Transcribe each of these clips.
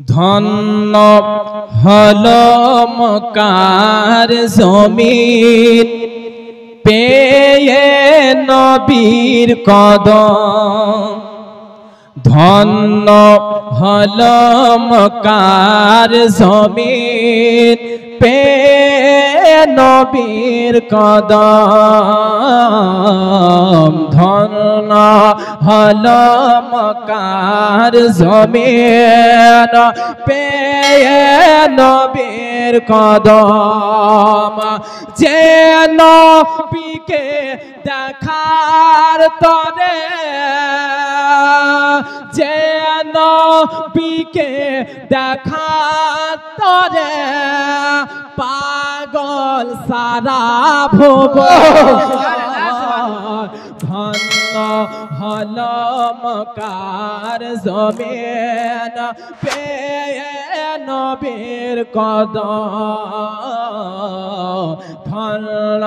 ধন্য হলো মক্কার জমিন পেয়ে নবীর কদম। ধন্য হলো মক্কার জমিন পেয়ে নবীর কদম। ধন্য হলো মক্কার জমিন পেয়ে নবীর কদম। যে নবীকে দেখার তরে, যে নবীকে দেখার তরে পাগল সারা ভুবন। ধন্য হলো মক্কার জমিন পেয়ে নবীর কদম। ধন্য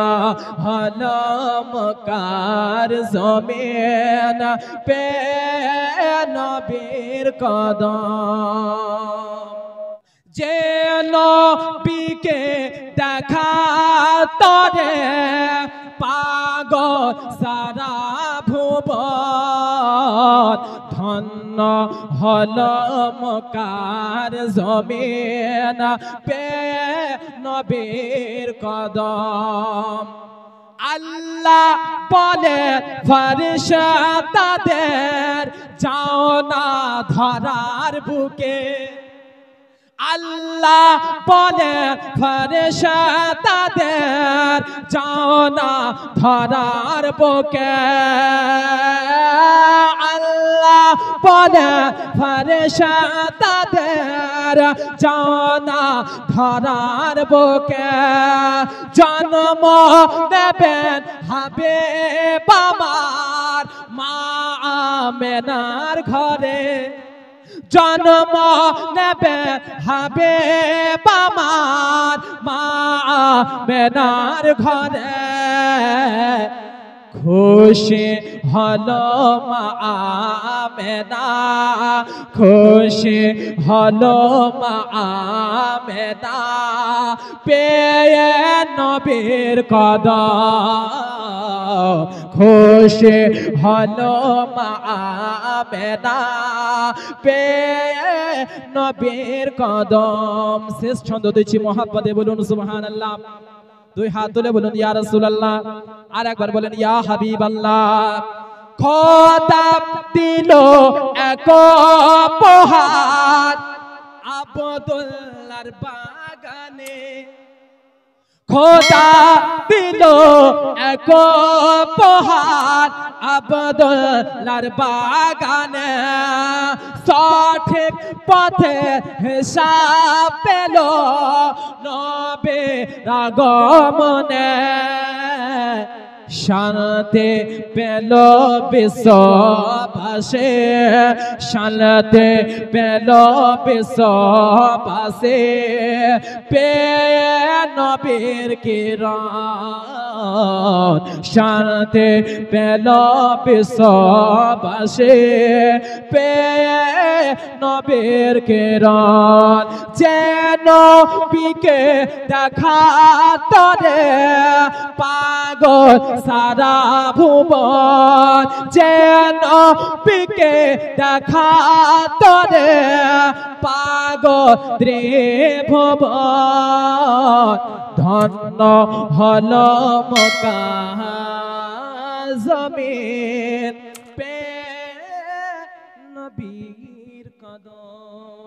হলো মক্কার জমিন পেয়ে নবীর কদম। যে নবীকে দেখা তরে পাগল সারা ভুবন। ধন্য হলো মক্কার জমিন পেয়ে নবীর কদম। আল্লাহ বলে ফেরেশতাদের যাও না ধরার বুকে। আল্লাহ বলে ফেরেশতাদের যাও না ধরার বুকে। আল্লাহ বলে ফেরেশতাদের যাও না ধরার বুকে। জন্ম দেবেন হাবিব আমার মা আমেনার ঘরে। জন্ম নেবে হাবিব আমার মা আমেনার ঘরে। খুশি হলো মা আমেনা, খুশি হলো মা আমেনা পেয়ে নবীর কদম। খুশি হলো মা আমেনা পেয়ে নবীর কদম। শেষ ছন্দ দিচ্ছি মহাব্বতে, বলুন সুবহানাল্লাহ। দুই হাত তুলে বলুন ইয়া রাসূলুল্লাহ। আর একবার বলেন ইয়া হাবিবাল্লাহ। খোদা দিল এক উপহার আব্দুল্লাহর বাগানে। খোদা দিল এক উপহার আব্দুল্লাহর বাগানে। সঠিক পথে হিসাব পেল নবীর আগমনে। শান্তি পেল বিশ্ববাসী, শান্তি পেল বিশ্ববাসী পেয়ে নবীর কিরণ। শান্তি পেল বিশ্ববাসী পেয়ে নবীর কিরণ। যে নবীকে দেখা তরে পাগল সারা ভুবন। যে নবীকে দেখা তরে পাগল ত্রিভুবন। ধন্য হলো মক্কার জমিন পেয়ে নবীর কদম।